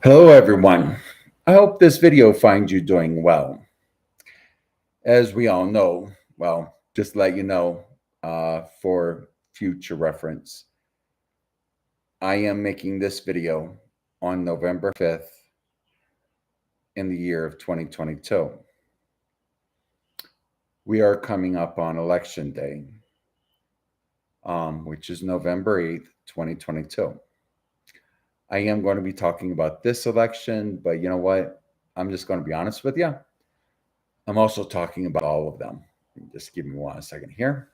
Hello, everyone. I hope this video finds you doing well. As we all know, well, just to let you know for future reference, I am making this video on November 5th in the year of 2022. We are coming up on Election Day, which is November 8th, 2022. I am going to be talking about this election, but you know what? I'm just going to be honest with you. I'm also talking about all of them. Just give me 1 second here.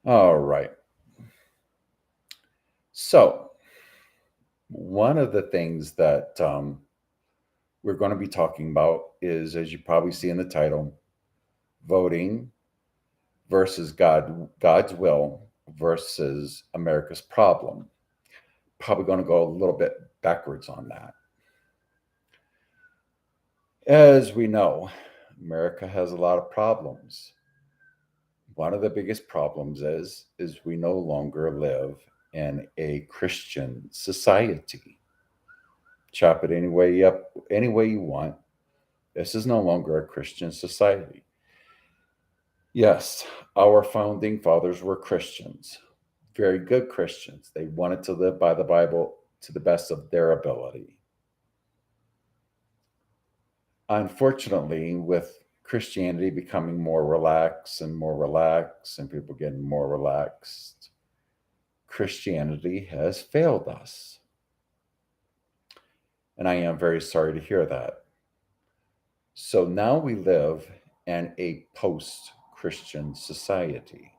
All right. So, one of the things that we're going to be talking about is, as you probably see in the title, voting versus God's will versus America's problem. Probably going to go a little bit backwards on that. As we know, America has a lot of problems. One of the biggest problems is we no longer live in a Christian society. Chop it any way you want. This is no longer a Christian society. Yes, our founding fathers were Christians, very good Christians. They wanted to live by the Bible to the best of their ability. Unfortunately, with Christianity becoming more relaxed and people getting more relaxed, Christianity has failed us. And I am very sorry to hear that. So now we live in a post-Christian society.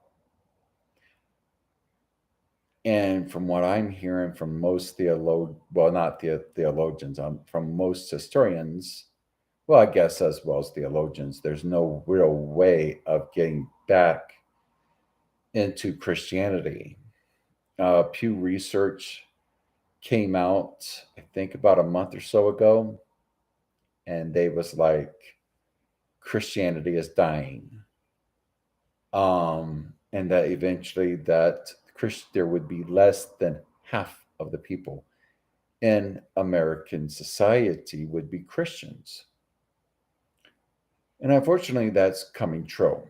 And from what I'm hearing from most theologians, from most historians, well, I guess as well as theologians, there's no real way of getting back into Christianity. Pew Research came out, I think, about a month or so ago, and they was like, Christianity is dying, and that eventually there would be less than half of the people in American society would be Christians. And unfortunately, that's coming true.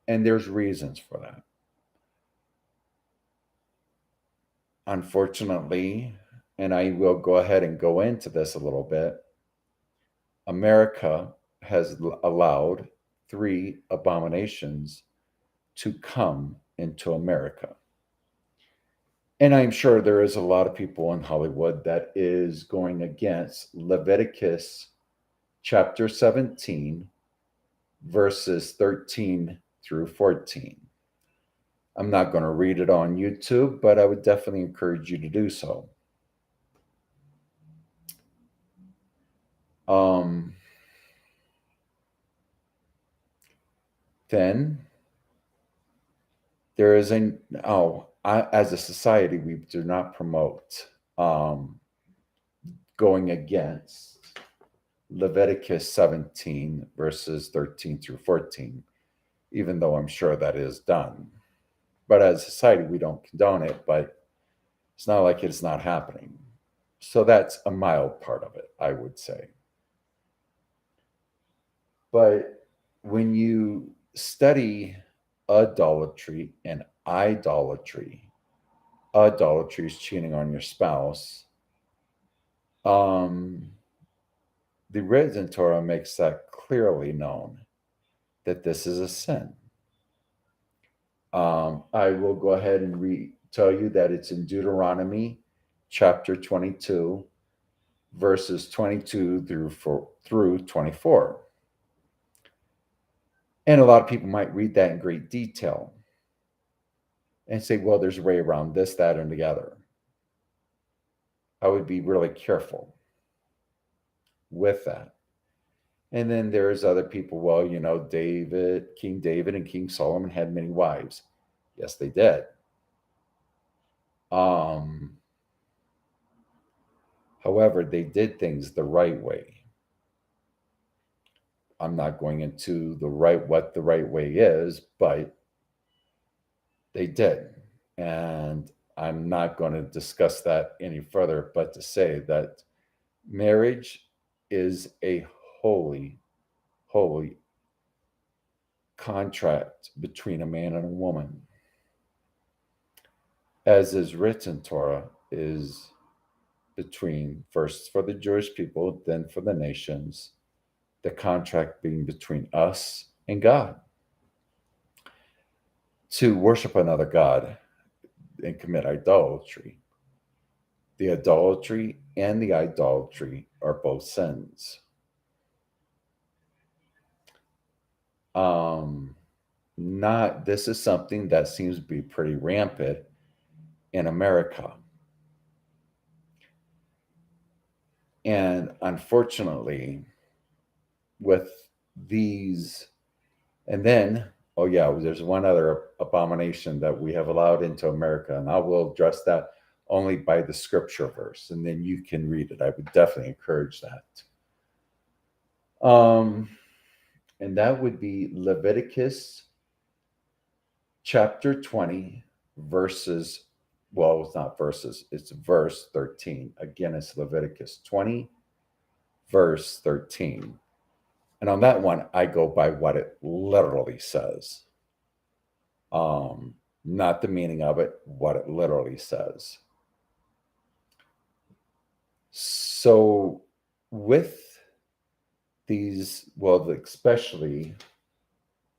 And there's reasons for that. Unfortunately, and I will go ahead and go into this a little bit, America has allowed 3 abominations to come into America. And I'm sure there is a lot of people in Hollywood that is going against Leviticus chapter 17, verses 13 through 14. I'm not going to read it on YouTube, but I would definitely encourage you to do so. Then there is as a society, we do not promote going against Leviticus 17, verses 13 through 14, even though I'm sure that is done. But as a society, we don't condone it, but it's not like it's not happening. So that's a mild part of it, I would say. But when you study idolatry is cheating on your spouse. The written Torah makes that clearly known that this is a sin. I will go ahead and tell you that it's in Deuteronomy chapter 22, verses 22 through 24. And a lot of people might read that in great detail and say, well, there's a way around this, that, and the other. I would be really careful with that. And then there's other people, well, King David and King Solomon had many wives. Yes, they did. However, they did things the right way. I'm not going into what the right way is, but They did. And I'm not going to discuss that any further, but to say that marriage is a holy, holy contract between a man and a woman. As is written, Torah is between, first for the Jewish people, then for the nations, the contract being between us and God. To worship another God and commit idolatry. The adultery and the idolatry are both sins. Not this is something that seems to be pretty rampant in America. And unfortunately, with these, and then, oh yeah, there's one other abomination that we have allowed into America, and I will address that only by the scripture verse, and then you can read it. I would definitely encourage that. And that would be Leviticus chapter 20, verses, well, it's not verses, it's verse 13. Again, it's Leviticus 20, verse 13. And on that one, I go by what it literally says. Not the meaning of it, what it literally says. So with these, well, especially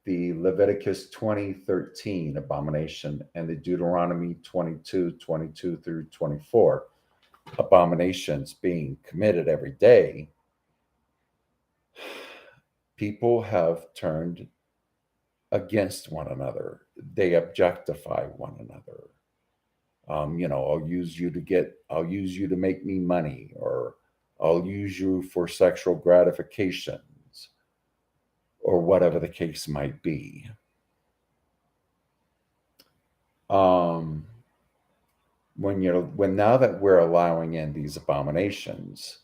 the Leviticus 20:13 abomination and the Deuteronomy 22:22 through 24 abominations being committed every day, people have turned against one another. They objectify one another. I'll use you to make me money, or I'll use you for sexual gratifications, or whatever the case might be. When now that we're allowing in these abominations,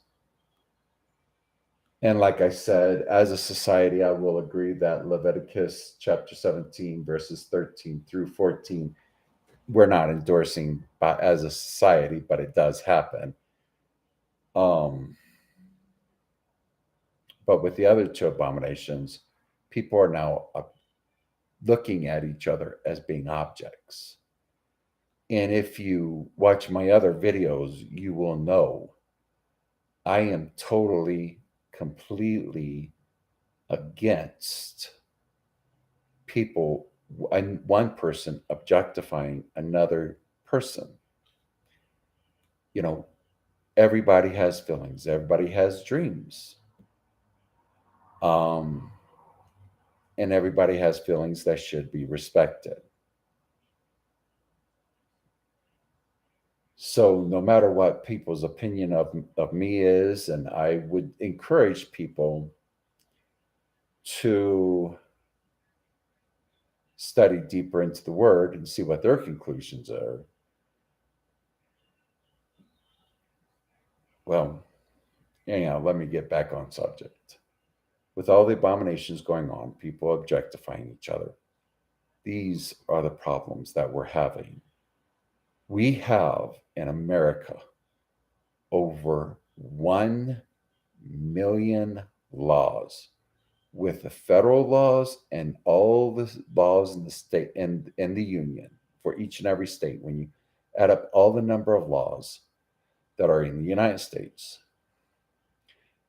and like I said, as a society, I will agree that Leviticus chapter 17, verses 13 through 14, we're not endorsing as a society, but it does happen. But with the other two abominations, people are now looking at each other as being objects. And if you watch my other videos, you will know I am totally, completely against people, one person objectifying another person. Everybody has feelings, everybody has dreams. And everybody has feelings that should be respected. So no matter what people's opinion of me is, and I would encourage people to study deeper into the word and see what their conclusions are. Well, anyhow, let me get back on subject. With all the abominations going on, people objectifying each other, these are the problems that we're having. We have in America over 1 million laws, with the federal laws and all the laws in the state and in the union for each and every state. When you add up all the number of laws that are in the United States,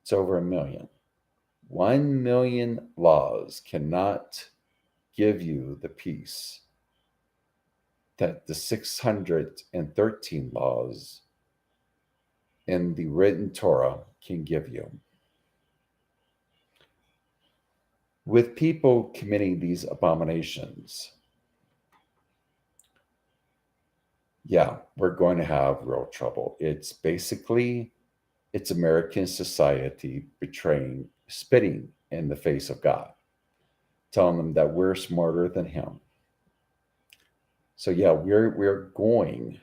it's over 1 million. 1 million laws cannot give you the peace that the 613 laws in the written Torah can give you. With people committing these abominations, yeah, we're going to have real trouble. It's American society spitting in the face of God, telling them that we're smarter than him. So yeah, we're going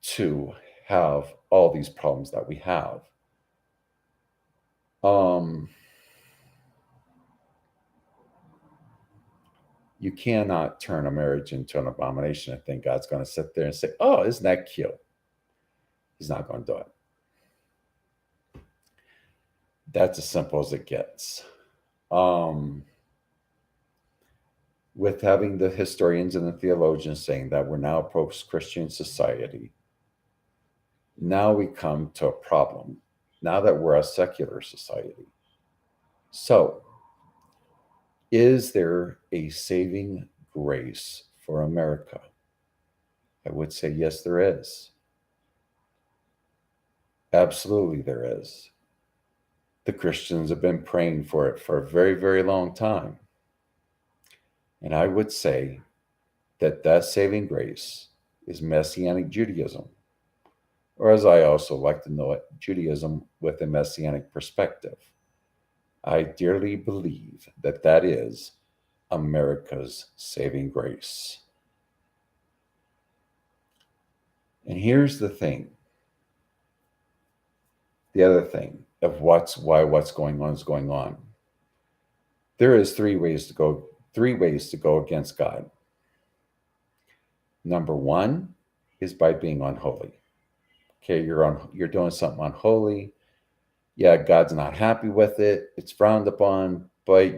to have all these problems that we have. You cannot turn a marriage into an abomination and think God's going to sit there and say, "Oh, isn't that cute?" He's not going to do it. That's as simple as it gets. With having the historians and the theologians saying that we're now a post-Christian society, now we come to a problem. Now that we're a secular society. So, is there a saving grace for America? I would say yes, there is. Absolutely, there is. The Christians have been praying for it for a very, very long time. And I would say that that saving grace is Messianic Judaism, or as I also like to know it, Judaism with a Messianic perspective. I dearly believe that that is America's saving grace. And here's the thing. The other thing of what's going on is going on. There is three ways to go against God. Number one is by being unholy. Okay, you're doing something unholy. Yeah, God's not happy with it. It's frowned upon, but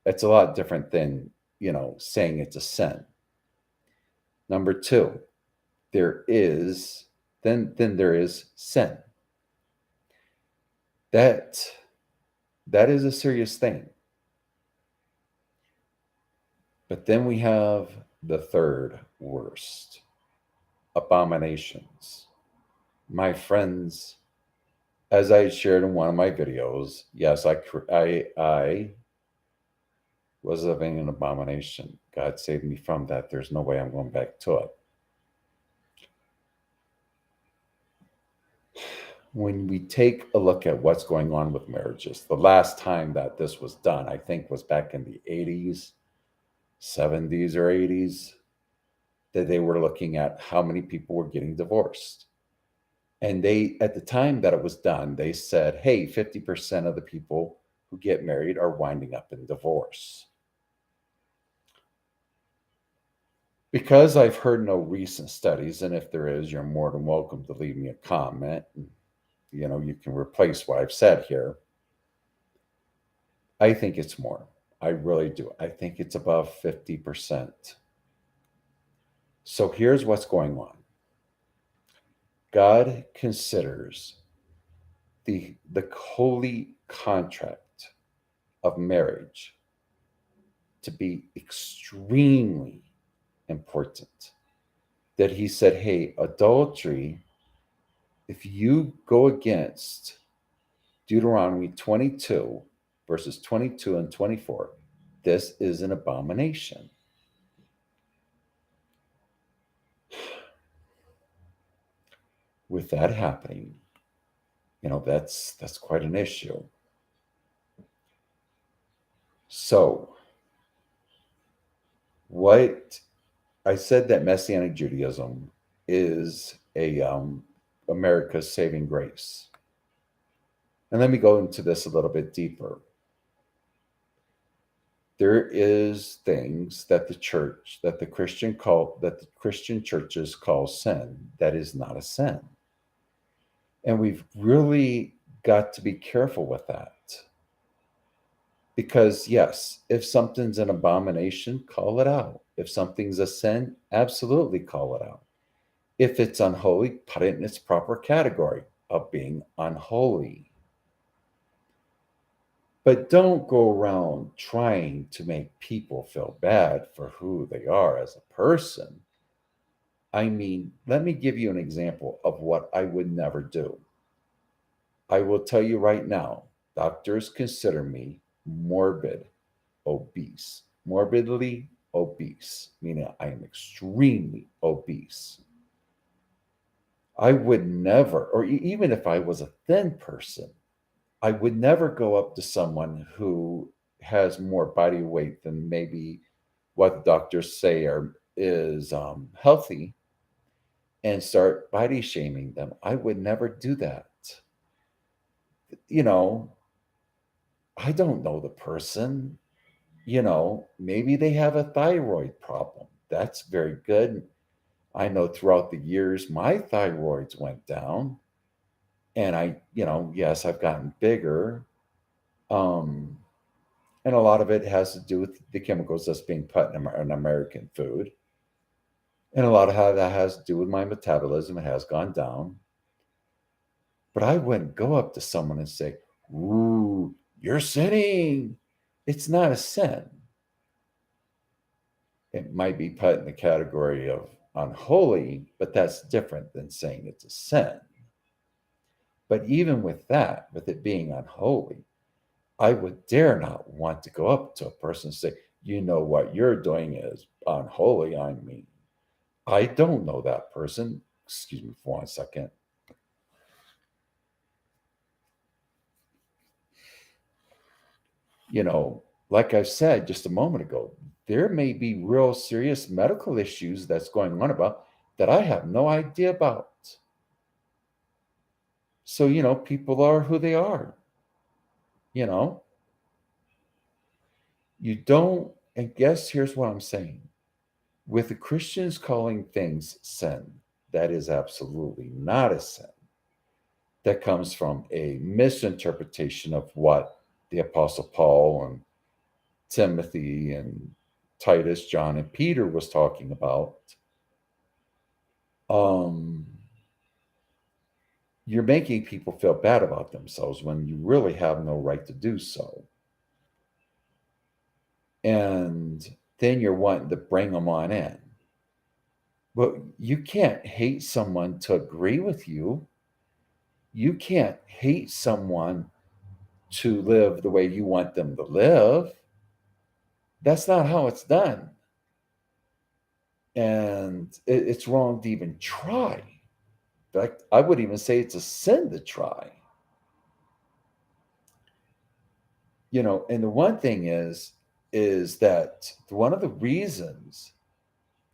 it's a lot different than, saying it's a sin. Number two, there is there is sin. That is a serious thing. But then we have the third worst, abominations. My friends, as I shared in one of my videos, yes, I was living in an abomination. God saved me from that. There's no way I'm going back to it. When we take a look at what's going on with marriages, the last time that this was done, I think, was back in the 80s, 70s or 80s, that they were looking at how many people were getting divorced. And they, at the time that it was done, they said, hey, 50% of the people who get married are winding up in divorce. Because I've heard no recent studies, and if there is, you're more than welcome to leave me a comment. You can replace what I've said here. I think it's more. I really do. I think it's above 50%. So here's what's going on. God considers the holy contract of marriage to be extremely important. That he said, hey, adultery, if you go against Deuteronomy 22, verses 22 and 24, this is an abomination. With that happening, that's quite an issue. So, what I said that Messianic Judaism is America's saving grace. And let me go into this a little bit deeper. There is things that the Christian churches call sin that is not a sin. And we've really got to be careful with that. Because yes, if something's an abomination, call it out. If something's a sin, absolutely call it out. If it's unholy, put it in its proper category of being unholy. But don't go around trying to make people feel bad for who they are as a person. I mean, let me give you an example of what I would never do. I will tell you right now, doctors consider me morbidly obese, meaning I am extremely obese. I would never, or even if I was a thin person, I would never go up to someone who has more body weight than maybe what doctors say is healthy and start body shaming them. I would never do that. I don't know the person. maybe they have a thyroid problem. That's very good. I know throughout the years, my thyroids went down, and yes, I've gotten bigger. Um, and a lot of it has to do with the chemicals that's being put in American food. And a lot of how that has to do with my metabolism. It has gone down. But I wouldn't go up to someone and say, "Ooh, you're sinning." It's not a sin. It might be put in the category of unholy, but that's different than saying it's a sin. But even with that, with it being unholy, I would dare not want to go up to a person and say, "You know what you're doing is unholy." I mean, I don't know that person. Excuse me for 1 second. Like I said just a moment ago, there may be real serious medical issues that's going on about that I have no idea about. So, people are who they are. You know, you don't, and guess here's what I'm saying. With the Christians calling things sin, that is absolutely not a sin. That comes from a misinterpretation of what the Apostle Paul and Timothy and Titus, John, and Peter was talking about. Um, you're making people feel bad about themselves when you really have no right to do so. And then you're wanting to bring them on in. But you can't hate someone to agree with you. You can't hate someone to live the way you want them to live. That's not how it's done. And it's wrong to even try. In fact, I would even say it's a sin to try. And the one thing is that one of the reasons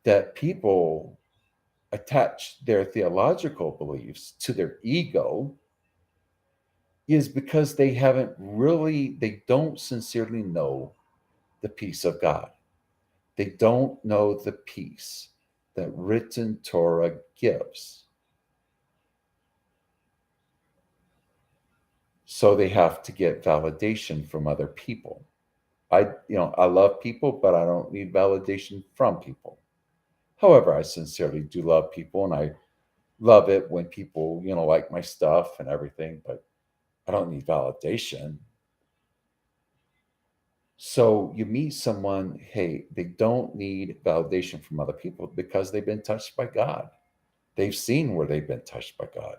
that people attach their theological beliefs to their ego is because they don't sincerely know the peace of God. They don't know the peace that written Torah gives. So they have to get validation from other people. I love people, but I don't need validation from people. However, I sincerely do love people, and I love it when people, like my stuff and everything, but I don't need validation. So you meet someone, hey, they don't need validation from other people because they've been touched by God. They've seen where they've been touched by God.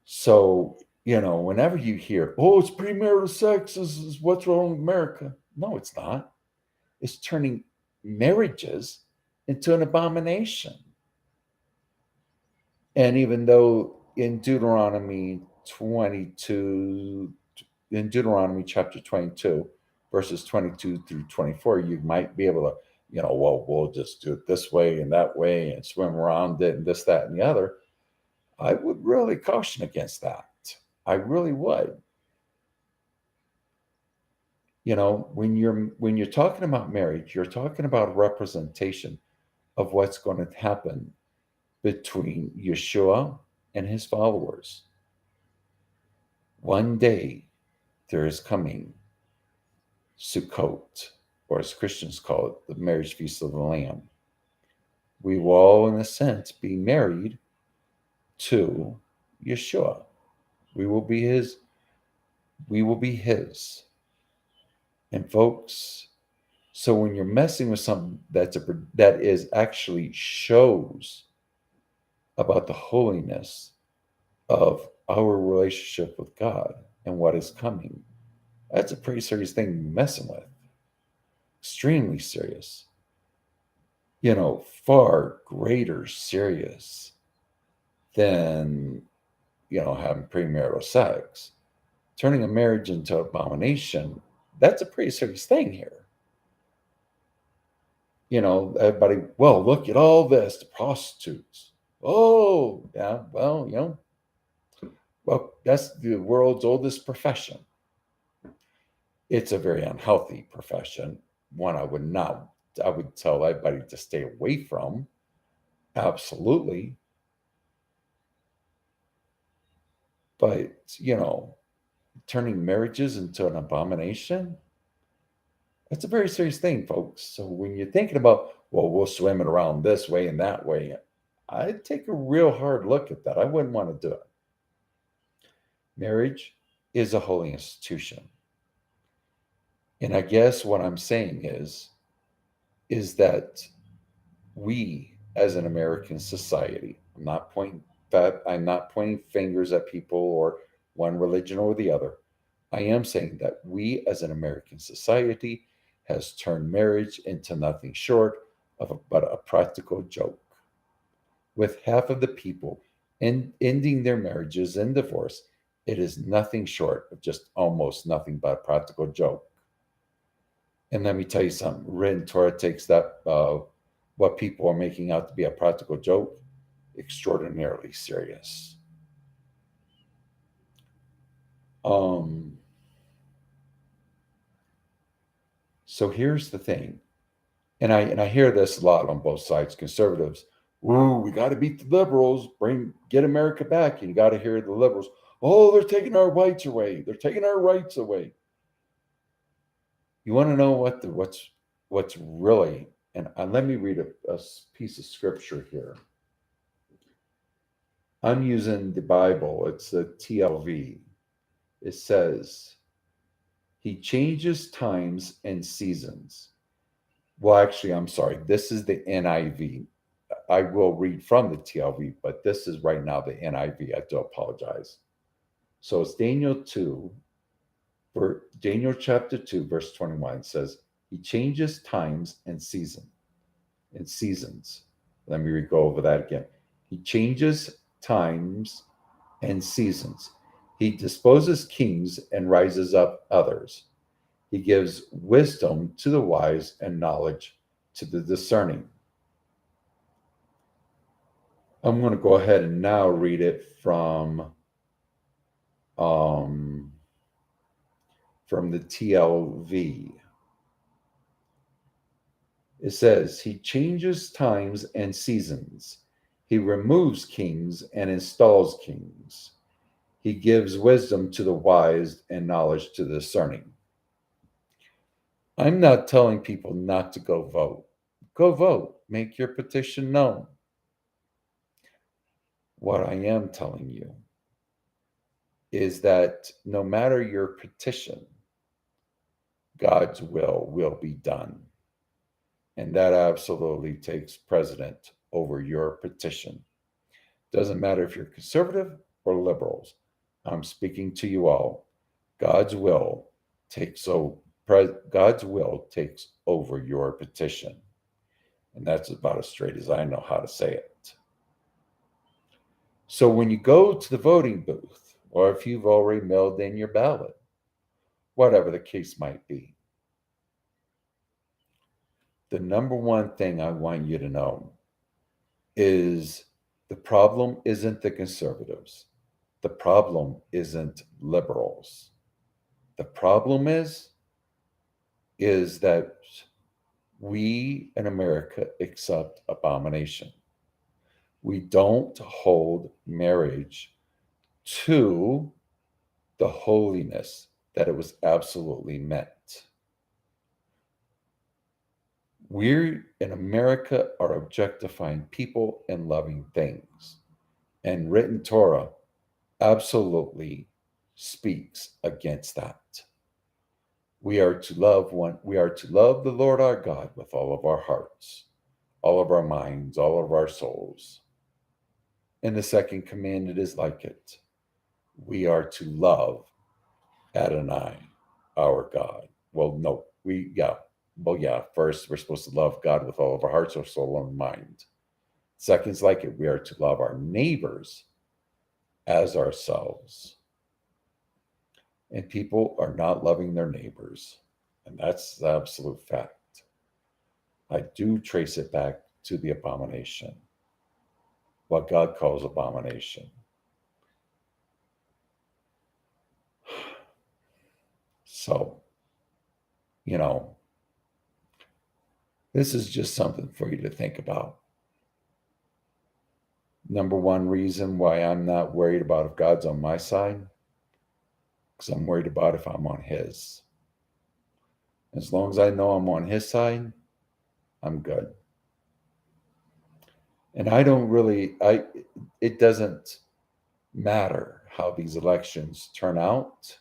So, whenever you hear, "Oh, it's premarital sex is what's wrong with America." No, it's not. It's turning marriages into an abomination. And even though in Deuteronomy chapter 22, verses 22 through 24, you might be able to, well, we'll just do it this way and that way and swim around it and this, that, and the other. I would really caution against that. I really would. When you're talking about marriage, you're talking about representation of what's going to happen between Yeshua and his followers. One day there is coming Sukkot, or as Christians call it, the marriage feast of the Lamb. We will all, in a sense, be married to Yeshua. We will be his. We will be his. And folks, so when you're messing with something that is actually shows about the holiness of our relationship with God and what is coming, that's a pretty serious thing to be messing with. Extremely serious. Far greater serious than, having premarital sex. Turning a marriage into abomination, that's a pretty serious thing here. Everybody, well, look at all this, the prostitutes. Oh, yeah, well, that's the world's oldest profession. It's a very unhealthy profession. One I would tell everybody to stay away from. Absolutely. But, turning marriages into an abomination, that's a very serious thing, folks. So when you're thinking about, well, we'll swim it around this way and that way, I'd take a real hard look at that. I wouldn't want to do it. Marriage is a holy institution. And I guess what I'm saying is that we as an American society, I'm not pointing fingers at people or one religion or the other. I am saying that we as an American society has turned marriage into nothing short of but a practical joke. With half of the people ending their marriages in divorce, it is nothing short of just almost nothing but a practical joke. And let me tell you something, written Torah takes that, what people are making out to be a practical joke, extraordinarily serious. So here's the thing, and I hear this a lot on both sides. Conservatives, ooh, we got to beat the liberals, get America back. And you got to hear the liberals, oh, they're taking our rights away. They're taking our rights away. You want to know what's really, and let me read a piece of scripture here. I'm using the Bible. It's the TLV. It says, he changes times and seasons. Well, actually, I'm sorry. This is the NIV. I will read from the TLV, but this is right now the NIV. I do apologize. So it's Daniel chapter 2, verse 21 says, he changes times and seasons. Let me go over that again. He changes times and seasons. He disposes kings and rises up others. He gives wisdom to the wise and knowledge to the discerning. I'm going to go ahead and now read it from the TLV. It says, he changes times and seasons. He removes kings and installs kings. He gives wisdom to the wise and knowledge to the discerning. I'm not telling people not to go vote. Go vote. Make your petition known. What I am telling you is that no matter your petition, God's will be done. And that absolutely takes precedent over your petition. Doesn't matter if you're conservative or liberals. I'm speaking to you all. God's will takes over your petition. And that's about as straight as I know how to say it. So when you go to the voting booth, or if you've already mailed in your ballot, whatever the case might be, the number one thing I want you to know is the problem isn't the conservatives. The problem isn't liberals. The problem is that we in America accept abomination. We don't hold marriage to the holiness that it was absolutely meant. We in America are objectifying people and loving things. And written Torah absolutely speaks against that. We are to love the Lord our God with all of our hearts, all of our minds, all of our souls. And the second commandment is like it. We are to love Adonai, our God. First, we're supposed to love God with all of our hearts, our soul, and mind. Second's like it. We are to love our neighbors as ourselves. And people are not loving their neighbors. And that's the absolute fact. I do trace it back to the abomination, what God calls abomination. So you know, this is just something for you to think about. Number one reason why I'm not worried about if God's on my side, because I'm worried about if I'm on his. As long as I know I'm on his side, I'm good. And it doesn't matter how these elections turn out.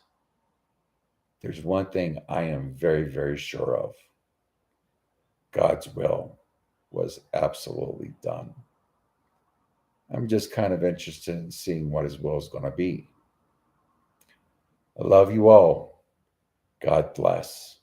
There's one thing I am very, very sure of. God's will was absolutely done. I'm just kind of interested in seeing what his will is going to be. I love you all. God bless.